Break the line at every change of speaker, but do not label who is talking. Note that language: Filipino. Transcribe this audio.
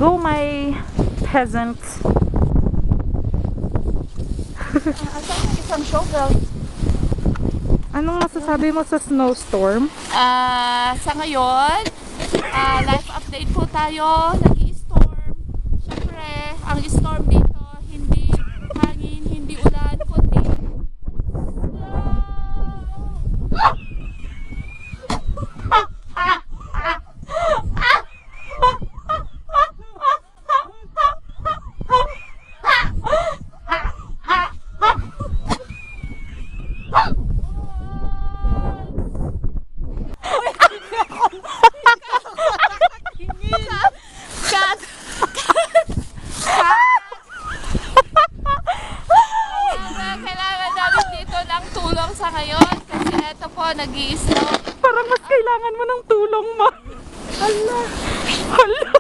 Go my peasants.
Asan yung isang shovel?
Anong masasabi mo sa snowstorm?
Sa ngayon, live update po tayo. Nag-i-storm. Siyempre, ang storm dito, hindi hangin, hindi ulan, kundi kailangan namin dito ng tulong sa ngayon kasi eto po nag-i-snow.
Parang mas kailangan mo ng tulong mo. Hala. Hala.